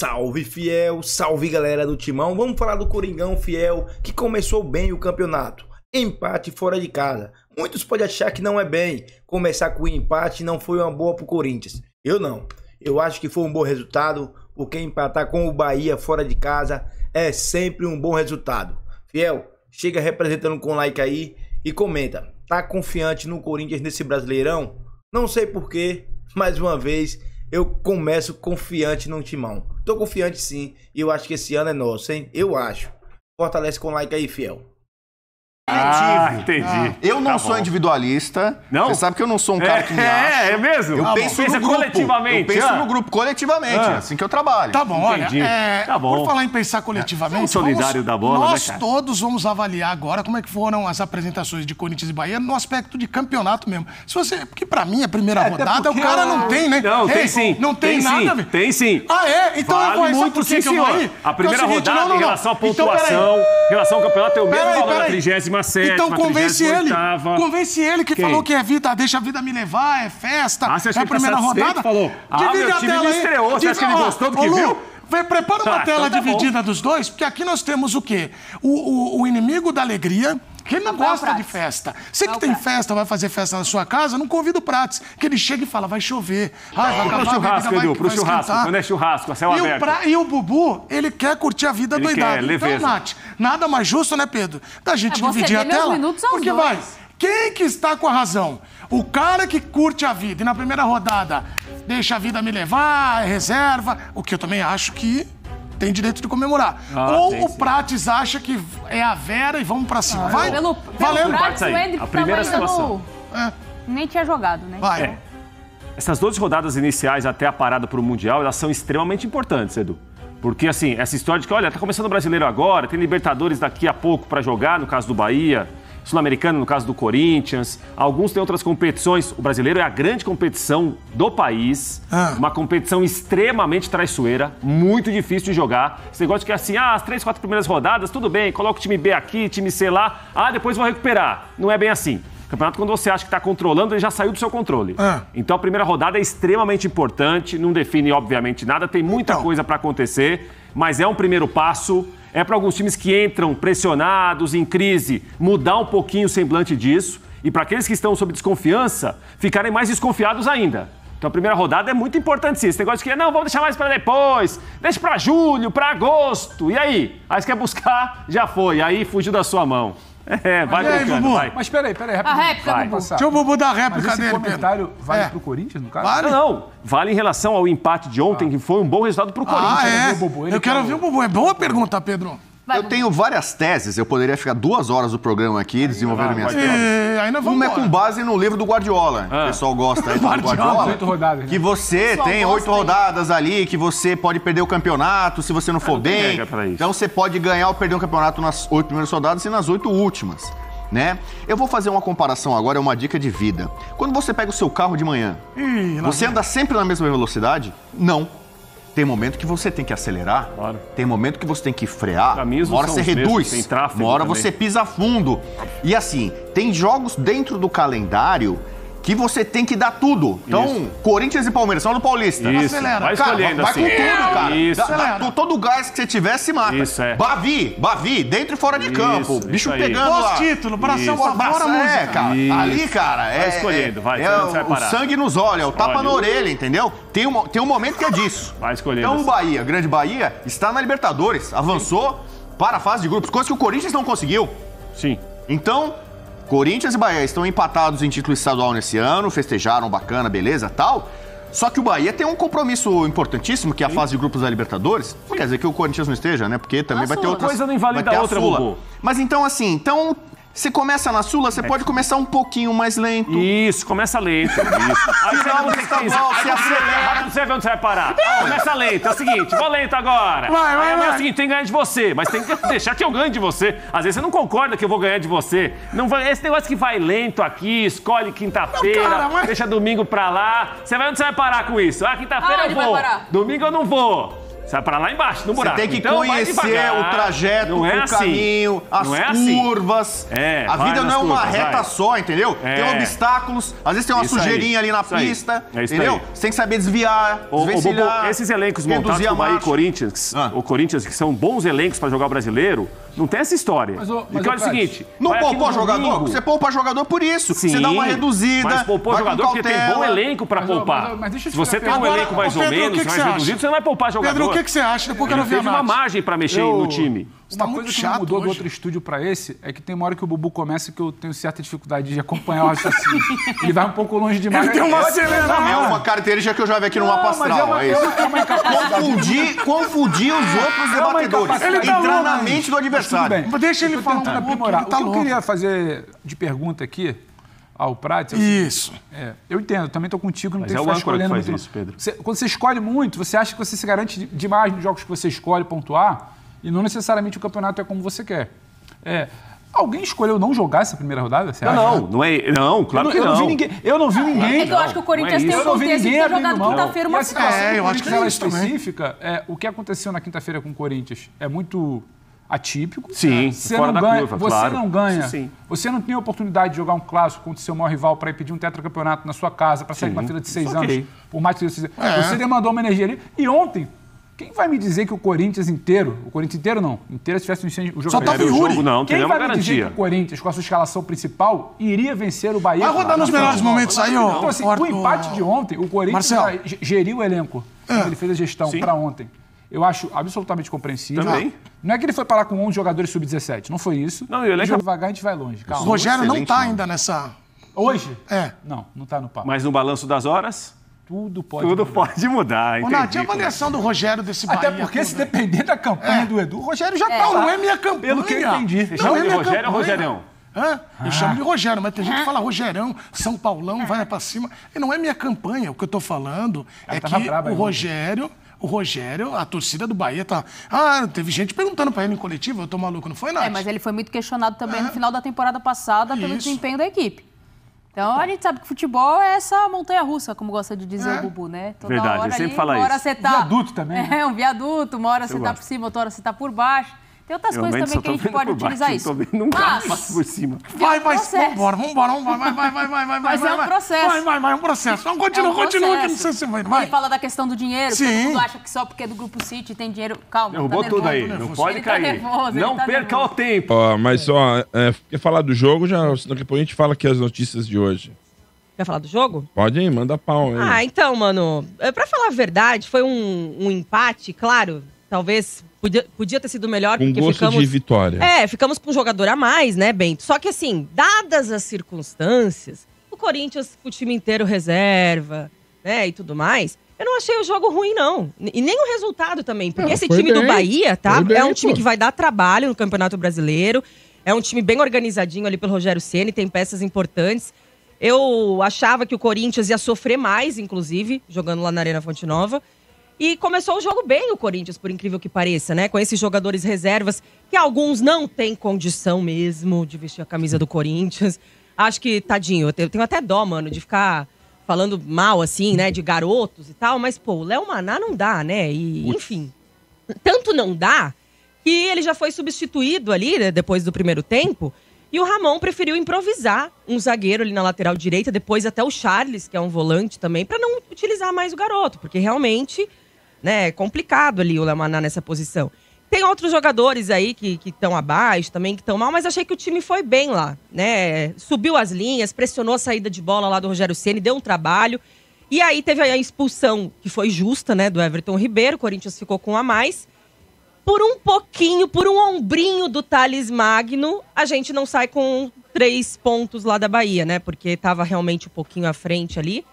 Salve, fiel! Salve, galera do Timão! Vamos falar do Coringão, fiel, que começou bem o campeonato. Empate fora de casa. Muitos podem achar que não é bem. Começar com o empate não foi uma boa pro Corinthians. Eu não. Eu acho que foi um bom resultado, porque empatar com o Bahia fora de casa é sempre um bom resultado. Fiel, chega representando com like aí e comenta. Tá confiante no Corinthians nesse Brasileirão? Não sei porquê, mais uma vez eu começo confiante no Timão. Tô confiante sim, e eu acho que esse ano é nosso, hein? Eu acho. Fortalece com like aí, fiel. Entendi. Eu não sou individualista. Não? Você sabe que eu não sou um cara que me acha. É mesmo? Eu penso no grupo. Coletivamente. Eu penso no grupo coletivamente. É assim que eu trabalho. Tá bom, Entendi. olha, Tá bom. por falar em pensar coletivamente, solidário da bola, nós né, cara? todos vamos avaliar agora como é que foram as apresentações de Corinthians e Bahia no aspecto de campeonato mesmo. Se você, porque pra mim a primeira rodada o cara não tem, né? Não, tem sim. Não tem nada, sim. velho. Tem sim. Ah, é? Então vale eu vou muito por sim, que eu senhor. vou ir? A primeira É o seguinte, rodada em relação à pontuação, em relação ao campeonato é o mesmo valor da 37ª, Então convence ele. 38ª. Convence ele que Quem? falou que é vida, deixa a vida me levar, é festa, Você acha é a que ele primeira tá satisfeito? rodada. Falou, meu time me estreou, você acha que ele gostou do que viu? Prepara uma tela então tá dividida dos dois, porque aqui nós temos o quê? O inimigo da alegria, que ele não gosta de festa. Você que tem festa, vai fazer festa na sua casa, não convida o Prates, que ele chega e fala, vai chover. Vai Pro churrasco, Edu, pro churrasco. Quando é churrasco, a céu aberto. E o Bubu, ele quer curtir a vida doidada. Então, Nath, nada mais justo, né, Pedro? Da gente dividir a tela. Porque vai. Quem que está com a razão? O cara que curte a vida e na primeira rodada deixa a vida me levar, é reserva, o que eu também acho que tem direito de comemorar. Ou o Prates acha que é a Vera e vamos pra cima. Vai, valendo. Prates, o Hendrick a primeira situação. Nem tinha jogado, né? Vai. Essas 12 rodadas iniciais até a parada pro Mundial, elas são extremamente importantes, Edu. Porque, assim, essa história de que, olha, tá começando o Brasileiro agora, tem Libertadores daqui a pouco pra jogar, no caso do Bahia, Sul-Americano, no caso do Corinthians. Alguns têm outras competições. O Brasileiro é a grande competição do país. Uma competição extremamente traiçoeira, muito difícil de jogar. Esse negócio de que assim, as 3, 4 primeiras rodadas, tudo bem, coloca o time B aqui, time C lá. Depois vou recuperar. Não é bem assim. O campeonato, quando você acha que está controlando, ele já saiu do seu controle. Então a primeira rodada é extremamente importante, não define, obviamente, nada, tem muita coisa para acontecer, mas é um primeiro passo. É para alguns times que entram pressionados, em crise, mudar um pouquinho o semblante disso. E para aqueles que estão sob desconfiança, ficarem mais desconfiados ainda. Então a primeira rodada é muito importante sim. Esse negócio de que, não, vamos deixar mais para depois, deixa para julho, para agosto. E aí? Aí você quer buscar, já foi. Aí fugiu da sua mão. Vai brincando, vai. Mas peraí, rapidinho. A réplica, Bubu. Deixa o Bubu dar a réplica Mas esse dele, comentário vale pro Corinthians, no caso? Vale. Não, vale em relação ao empate de ontem, que foi um bom resultado pro Corinthians. Eu quero ouvir o Bubu. É boa pergunta, Pedro. Eu tenho várias teses, eu poderia ficar 2 horas do programa aqui desenvolvendo minhas teses. Uma é com base no livro do Guardiola. O pessoal gosta aí do Guardiola. 8 rodadas. Que você tem 8 rodadas ali, que você pode perder o campeonato se você não for bem. Então você pode ganhar ou perder o campeonato nas 8 primeiras rodadas e nas 8 últimas. Né? Eu vou fazer uma comparação agora, é uma dica de vida. Quando você pega o seu carro de manhã, você anda sempre na mesma velocidade? Não. Tem momento que você tem que acelerar, tem momento que você tem que frear, uma hora você reduz, uma hora você pisa fundo. E assim, tem jogos dentro do calendário que você tem que dar tudo. Então, Corinthians e Palmeiras, são do Paulista. Isso, vai escolhendo vai com tudo, cara. Isso. Todo o gás que você tiver se mata. Isso, Bavi, dentro e fora de campo. Bicho pegando lá. Pós-título, bração pra fora, música. Cara. Ali, cara, vai escolhendo, vai o sangue nos olhos, o tapa na orelha, entendeu? Tem um momento que é disso. Vai escolhendo. Então o Bahia, Grande Bahia, está na Libertadores, avançou para a fase de grupos, coisa que o Corinthians não conseguiu. Sim. Então, Corinthians e Bahia estão empatados em título estadual nesse ano, festejaram, bacana, beleza, tal. Só que o Bahia tem um compromisso importantíssimo, que é a fase de grupos da Libertadores. Não quer dizer que o Corinthians não esteja, né? Porque também vai ter outras... Coisa não invalida a outra, Bubu. Mas então, assim, você começa na Sula, você pode começar um pouquinho mais lento. Isso, começa lento. Aí você não tem que acelera. Você vê onde você vai parar. Começa lento. É o seguinte, vou lento agora. Aí é o seguinte, tem que ganhar de você, mas tem que deixar que eu ganhe de você. Às vezes você não concorda que eu vou ganhar de você. Não vai, esse negócio que vai lento aqui, escolhe quinta-feira, deixa domingo pra lá. Você vai onde você vai parar com isso? Quinta-feira eu vou. Domingo eu não vou. Sai pra lá embaixo, no buraco. Você tem que conhecer o trajeto, o caminho, as curvas. A vida não é uma reta só, entendeu? Tem obstáculos, às vezes tem uma sujeirinha ali na pista, entendeu? Você tem que saber desviar, desvencilhar. Esses elencos montados por Bahia e Corinthians, o Corinthians, que são bons elencos pra jogar o brasileiro, não tem essa história. Porque olha o seguinte... Não poupou jogador? Você poupa jogador por isso. Você dá uma reduzida. Mas poupou jogador porque tem bom elenco pra poupar. Se você tem um elenco mais ou menos, mais reduzido, você não vai poupar jogador. Pedro, o que você acha? Depois que eu não vi uma margem pra mexer no time. Uma coisa que mudou do outro estúdio pra esse é que tem uma hora que o Bubu começa que eu tenho certa dificuldade de acompanhar o raciocínio. Ele vai um pouco longe demais. Ele tem uma acelerada. É uma característica que eu já vi aqui no Mapa Astral. É isso. Confundir os outros debatedores. Entrar na mente do adversário. Deixa ele falar tentando aprimorar. O que eu queria fazer de pergunta aqui ao Prates... Isso. Eu entendo, também estou contigo, não tem que ficar escolhendo muito. Isso, Pedro. Quando você escolhe muito, você acha que você se garante demais nos jogos que você escolhe pontuar e não necessariamente o campeonato é como você quer. Alguém escolheu não jogar essa primeira rodada? Você acha? Não, claro que não. Eu não vi ninguém. Eu acho que o Corinthians tem um contexto de ter jogado quinta-feira uma situação. Eu acho que ela específica, o que aconteceu na quinta-feira com o Corinthians é muito atípico. Sim, fora da curva, você não ganha. Você não tem a oportunidade de jogar um clássico contra o seu maior rival para impedir um tetracampeonato na sua casa, para sair de uma fila de 6 anos, por mais que você demandou uma energia ali. E ontem, quem vai me dizer que o Corinthians inteiro não, se tivesse o jogo... Só tava o Yuri. Quem vai me dizer que o Corinthians, com a sua escalação principal, iria vencer o Bahia? Vai rodar nos melhores momentos aí, ó. Então, assim, o empate de ontem, o Corinthians geriu o elenco. Ele fez a gestão para ontem. Eu acho absolutamente compreensível. Também. Não é que ele foi parar com 11 jogadores sub-17. Não foi isso. Não, e o elenco... devagar, a gente vai longe. Calma. O Rogério não tá ainda nessa... Hoje? Não tá no papo. Mas no balanço das horas... Tudo pode mudar. Ô, Nath, a avaliação do Rogério desse Bahia... Até porque, se depender da campanha do Edu, o Rogério já tá. Não é minha campanha. Pelo que eu entendi. Você chama de Rogério ou Rogerião? Eu chamo de Rogério, mas tem gente que fala Rogerão, São Paulão, vai pra cima. E não é minha campanha. O que eu tô falando é que o Rogério, a torcida do Bahia tá... teve gente perguntando pra ele em coletivo, eu tô maluco, não foi, Nath? Mas ele foi muito questionado também no final da temporada passada pelo desempenho da equipe. Então, a gente sabe que futebol é essa montanha-russa, como gosta de dizer o Bubu, né? Toda hora ele sempre fala isso. Uma hora você tá... Viaduto também. Um viaduto, uma hora você tá por cima, outra hora você tá por baixo. Tem outras coisas também que a gente pode utilizar isso. Nunca passo por cima. Vambora. Vai. Mas é um processo. Vai, um processo. Então, continua, que não sei se vai. Ele fala da questão do dinheiro, que todo mundo acha que só porque é do Grupo City tem dinheiro. Calma, derrubou tudo aí, não pode cair. Não perca o tempo. Mas quer falar do jogo, senão depois a gente fala aqui as notícias de hoje. Quer falar do jogo? Pode ir, manda pau. Hein? Então, mano, pra falar a verdade, foi um empate, claro, talvez podia ter sido melhor. Com porque gosto de vitória. Ficamos com um jogador a mais, né, Bento? Só que assim, dadas as circunstâncias, o Corinthians, o time inteiro reserva, né, e tudo mais, eu não achei o jogo ruim, não. E nem o resultado também, porque esse time do Bahia, tá? É um time que vai dar trabalho no Campeonato Brasileiro, é um time bem organizadinho ali pelo Rogério Ceni, tem peças importantes. Eu achava que o Corinthians ia sofrer mais, inclusive, jogando lá na Arena Fonte Nova. E começou o jogo bem o Corinthians, por incrível que pareça, né? Com esses jogadores reservas, que alguns não têm condição mesmo de vestir a camisa do Corinthians. Acho que, tadinho, eu tenho até dó, mano, de ficar falando mal, assim, né? De garotos e tal. Mas, pô, o Léo Maná não dá, né? E, enfim, tanto não dá que ele já foi substituído ali, né, depois do primeiro tempo. E o Ramon preferiu improvisar um zagueiro ali na lateral direita, depois até o Charles, que é um volante também, para não utilizar mais o garoto, porque realmente, né, é complicado ali o Léo Maná nessa posição. Tem outros jogadores aí que estão abaixo também, que estão mal, mas achei que o time foi bem lá, né? Subiu as linhas, pressionou a saída de bola lá do Rogério Ceni, deu um trabalho. E aí teve a expulsão, que foi justa, né, do Everton Ribeiro, o Corinthians ficou com um a mais. Por um pouquinho, por um ombrinho do Thales Magno, a gente não sai com 3 pontos lá da Bahia, né? Porque tava realmente um pouquinho à frente ali.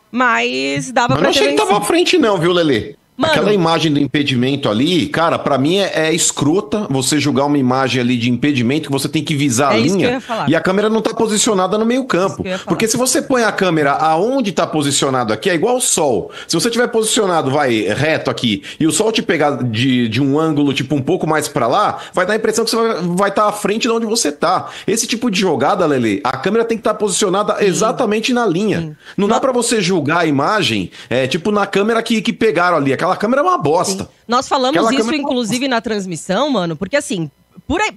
Mas dava pra ter vencido. Eu não achei que tava à frente não, viu, Lelê? Mano, aquela imagem do impedimento ali, cara, pra mim é escrota você julgar uma imagem ali de impedimento que você tem que visar a linha e a câmera não tá posicionada no meio campo. Porque se você põe a câmera aonde tá posicionado aqui, é igual o sol. Se você tiver posicionado, reto aqui, e o sol te pegar de um ângulo tipo um pouco mais pra lá, vai dar a impressão que você vai estar à frente de onde você tá. Esse tipo de jogada, Lelê, a câmera tem que estar posicionada exatamente na linha. Não dá pra você julgar a imagem, tipo na câmera que pegaram ali, aquela Aquela câmera é uma bosta. Sim. Nós falamos isso, inclusive, na transmissão, mano, porque assim,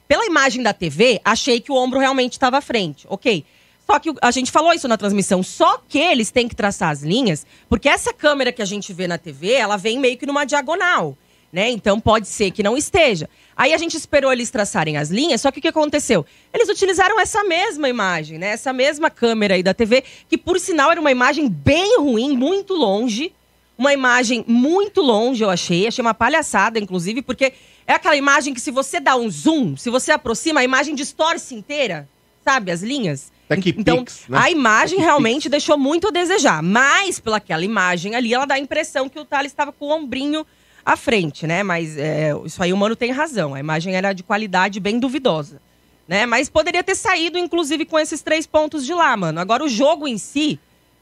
pela imagem da TV, achei que o ombro realmente estava à frente, ok. Só que a gente falou isso na transmissão, só que eles têm que traçar as linhas, porque essa câmera que a gente vê na TV, ela vem meio que numa diagonal, né? Então pode ser que não esteja. Aí a gente esperou eles traçarem as linhas, só que o que aconteceu? Eles utilizaram essa mesma imagem, né? Essa mesma câmera aí da TV, que por sinal era uma imagem bem ruim, muito longe. Uma imagem muito longe, eu achei uma palhaçada, inclusive, porque é aquela imagem que se você dá um zoom, se você aproxima, a imagem distorce inteira, sabe? As linhas. Então, né? A imagem realmente deixou muito a desejar. Mas, pelaquela imagem ali, ela dá a impressão que o Thales estava com o ombrinho à frente, né? Mas isso aí o Mano tem razão. A imagem era de qualidade bem duvidosa, né? Mas poderia ter saído, inclusive, com esses 3 pontos de lá, mano. Agora, o jogo em si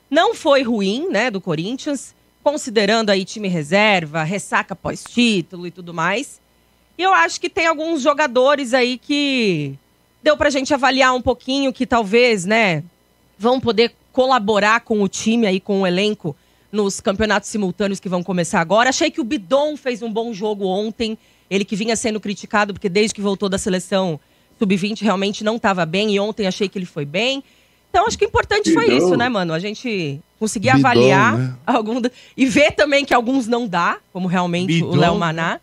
não foi ruim, né, do Corinthians, considerando aí time reserva, ressaca pós-título e tudo mais. E eu acho que tem alguns jogadores aí que deu pra gente avaliar um pouquinho, que talvez, né, vão poder colaborar com o time aí, com o elenco, nos campeonatos simultâneos que vão começar agora. Achei que o Bidon fez um bom jogo ontem, ele que vinha sendo criticado, porque desde que voltou da seleção sub-20 realmente não estava bem, e ontem achei que ele foi bem. Então acho que o importante foi isso, né, mano? A gente conseguir avaliar, né? E ver também que alguns não dá, como realmente o Léo Maná.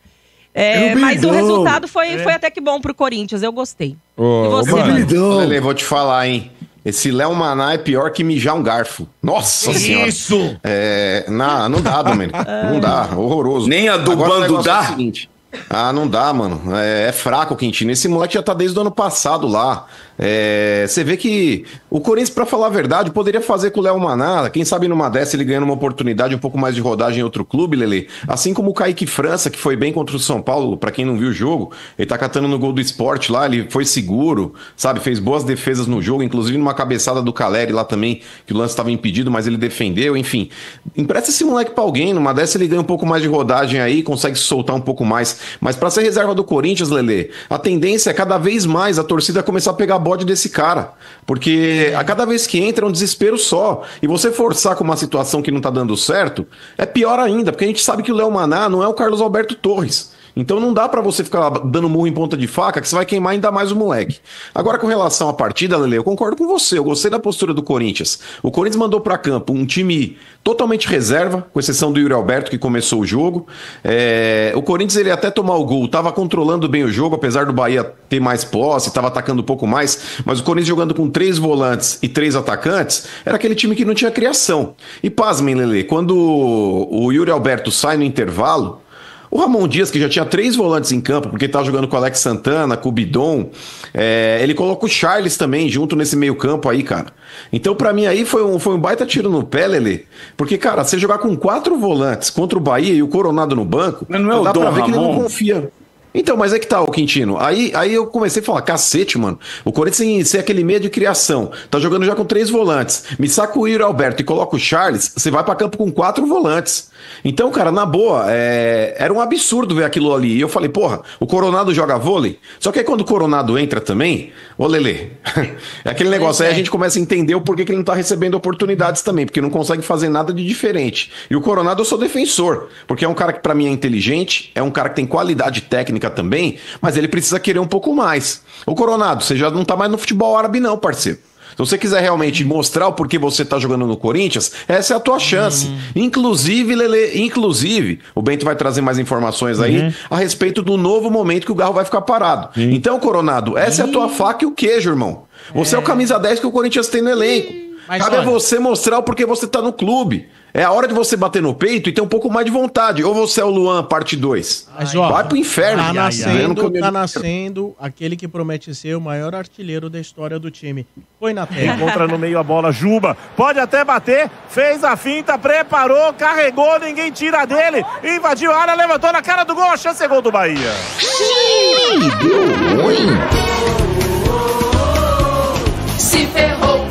Mas o resultado foi até que bom pro Corinthians, eu gostei. E você, Lelê, vou te falar, hein? Esse Léo Maná é pior que mijar um garfo. Nossa senhora. Isso! Não dá, Domênico. Não dá, horroroso. Nem a do bando dá? É o seguinte, não dá, mano. É fraco o Quintino. Esse moleque já tá desde o ano passado lá. Você vê que o Corinthians, pra falar a verdade, poderia fazer com o Léo Maná. Quem sabe numa dessa ele ganhando uma oportunidade, um pouco mais de rodagem em outro clube, Lelê. Assim como o Kaique França, que foi bem contra o São Paulo, pra quem não viu o jogo. Ele tá catando no gol do Sport lá, ele foi seguro, sabe? Fez boas defesas no jogo, inclusive numa cabeçada do Caleri lá também, que o lance estava impedido, mas ele defendeu, enfim. Empresta esse moleque pra alguém, numa dessa ele ganha um pouco mais de rodagem aí, consegue se soltar um pouco mais. Mas pra ser reserva do Corinthians, Lelê, a tendência é cada vez mais a torcida começar a pegar bode desse cara, porque a cada vez que entra é um desespero só, e você forçar com uma situação que não tá dando certo, é pior ainda, porque a gente sabe que o Léo Maná não é o Carlos Alberto Torres. Então não dá pra você ficar dando murro em ponta de faca, que você vai queimar ainda mais o moleque. Agora, com relação à partida, Lele, eu concordo com você, eu gostei da postura do Corinthians. O Corinthians mandou pra campo um time totalmente reserva, com exceção do Yuri Alberto, que começou o jogo. O Corinthians, ele até tomar o gol, tava controlando bem o jogo, apesar do Bahia ter mais posse, tava atacando um pouco mais, mas o Corinthians jogando com 3 volantes e 3 atacantes, era aquele time que não tinha criação. E pasmem, Lele, quando o Yuri Alberto sai no intervalo, o Ramon Dias, que já tinha 3 volantes em campo, porque estava jogando com o Alex Santana, com o Bidon, ele coloca o Charles também junto nesse meio campo aí, cara. Então, pra mim, aí foi um baita tiro no pé, Lelê. Porque, cara, você jogar com 4 volantes contra o Bahia e o Coronado no banco, não dá pra ver Ramon? que ele não confia. Então, mas é que tá, o Quintino. Aí eu comecei a falar, cacete, mano. O Corinthians tem ser aquele meio de criação. Tá jogando já com 3 volantes. Me saca o Yuri Alberto e coloca o Charles, você vai pra campo com 4 volantes. Então, cara, na boa, era um absurdo ver aquilo ali. E eu falei, porra, o Coronado joga vôlei? Só que aí quando o Coronado entra também, ô Lelê, é aquele negócio, aí a gente começa a entender o porquê que ele não tá recebendo oportunidades também, porque não consegue fazer nada de diferente. E o Coronado eu sou defensor, porque é um cara que pra mim é inteligente, é um cara que tem qualidade técnica também, mas ele precisa querer um pouco mais. Ô Coronado, você já não tá mais no futebol árabe não, parceiro. Se você quiser realmente mostrar o porquê você tá jogando no Corinthians, essa é a tua chance. Inclusive, Lelê, o Bento vai trazer mais informações aí a respeito do novo momento que o Garro vai ficar parado. Então, Coronado, essa é a tua faca e o queijo, irmão. Você é o camisa 10 que o Corinthians tem no elenco. Cabe a você mostrar o porquê você tá no clube. É a hora de você bater no peito e ter um pouco mais de vontade. Ou você é o Luan, parte 2. Vai pro inferno. Tá nascendo aquele que promete ser o maior artilheiro da história do time. Foi na tela. Encontra no meio a bola, Juba. Pode até bater. Fez a finta, preparou, carregou, ninguém tira dele. Invadiu a área, levantou na cara do gol. A chance é gol do Bahia. Deu ruim. Se ferrou.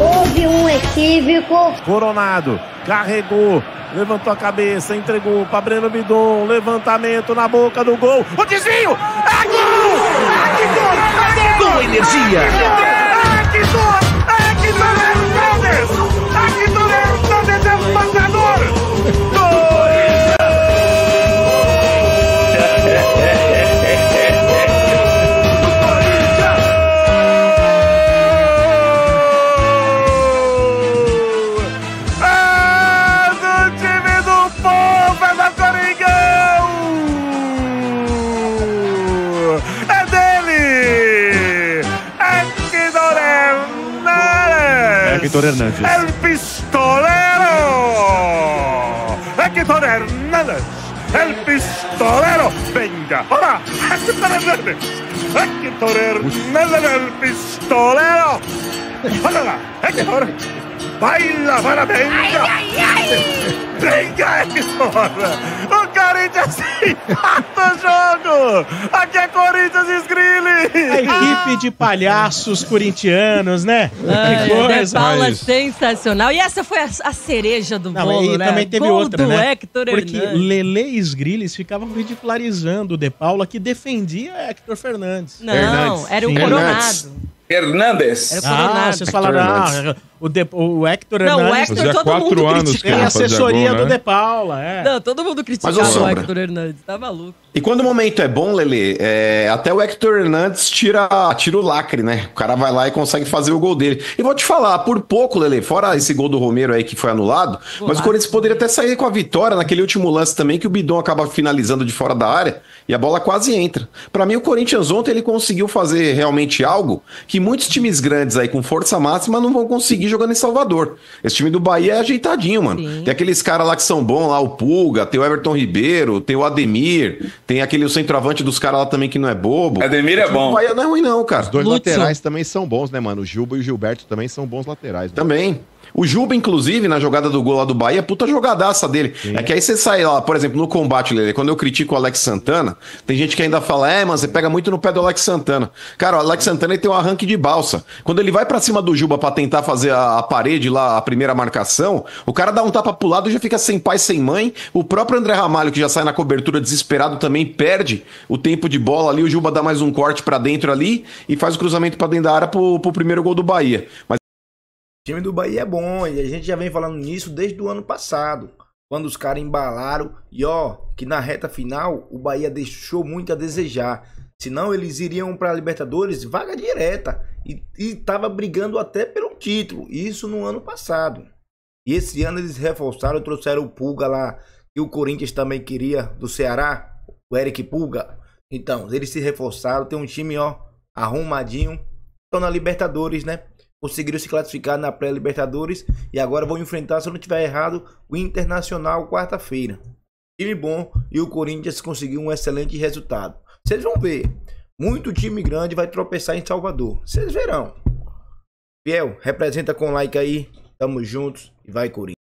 Houve um equívoco. Coronado, carregou, levantou a cabeça, entregou para Breno Bidon, levantamento na boca do gol. O desvio! É gol! É que gol! É gol! Com energia! É que gol! É que Toledo Fernandes! É que Toledo Fernandes é o matador! Héctor Hernández. El pistolero! Héctor Hernández! El pistolero! Venga, ahora, Héctor Hernández! Héctor Hernández, el pistolero! ¡Hola, Héctor! ¡Baila para venga! ¡Ay, ay, ay! ¡Venga, Héctor! O Corinthians empata o jogo! Aqui é Corinthians e Skrill! A equipe de palhaços corintianos, né? Que coisa! De Paula sensacional. E essa foi a cereja do bolo, né? Também teve outra, né? Héctor Porque Hernandes. Lele e Sgrillis ficavam ridicularizando o De Paula, que defendia Héctor Fernandes. Não, Hernandes. Era o Coronado. Hernandes. Era o Coronado. Vocês falaram, o Héctor Hernandes. Não, o Héctor todo mundo critica. Tem assessoria do De Paula, Não, todo mundo criticava o Héctor Hernandes, tá maluco. E quando o momento é bom, Lele, até o Héctor Hernandes tira o lacre, né? O cara vai lá e consegue fazer o gol dele. E vou te falar, por pouco, Lele, fora esse gol do Romero aí que foi anulado, mas o Corinthians poderia até sair com a vitória naquele último lance também, que o Bidon acaba finalizando de fora da área e a bola quase entra. Pra mim, o Corinthians ontem ele conseguiu fazer realmente algo que muitos times grandes aí com força máxima não vão conseguir jogando em Salvador. Esse time do Bahia é ajeitadinho, mano. Sim. Tem aqueles caras lá que são bons lá, o Pulga, tem o Everton Ribeiro, tem o Ademir, tem aquele centroavante dos caras lá também que não é bobo. Ademir é bom. O Bahia não é ruim não, cara. Os dois laterais também são bons, né, mano? O Juba e o Gilberto também são bons laterais. Né? Também. O Juba, inclusive, na jogada do gol lá do Bahia, puta jogadaça dele. Sim. É que aí você sai lá, por exemplo, no combate, Lele, quando eu critico o Alex Santana, tem gente que ainda fala, mano, você pega muito no pé do Alex Santana. Cara, o Alex Santana ele tem um arranque de balsa. Quando ele vai pra cima do Juba pra tentar fazer a parede lá, a primeira marcação, o cara dá um tapa pro lado e já fica sem pai, sem mãe. O próprio André Ramalho, que já sai na cobertura desesperado, também perde o tempo de bola ali. O Juba dá mais um corte pra dentro ali e faz o cruzamento pra dentro da área pro primeiro gol do Bahia. Mas o time do Bahia é bom e a gente já vem falando nisso desde o ano passado, quando os caras embalaram e que na reta final o Bahia deixou muito a desejar, senão eles iriam para a Libertadores vaga direta e tava brigando até pelo título, isso no ano passado. E esse ano eles reforçaram, trouxeram o Pulga lá, que o Corinthians também queria, do Ceará, o Eric Pulga. Então, eles se reforçaram, tem um time arrumadinho, estão na Libertadores, né? Conseguiram se classificar na pré-Libertadores e agora vão enfrentar, se eu não estiver errado, o Internacional quarta-feira. Time bom e o Corinthians conseguiu um excelente resultado. Vocês vão ver, muito time grande vai tropeçar em Salvador. Vocês verão. Fiel, representa com like aí, tamo juntos e vai Corinthians.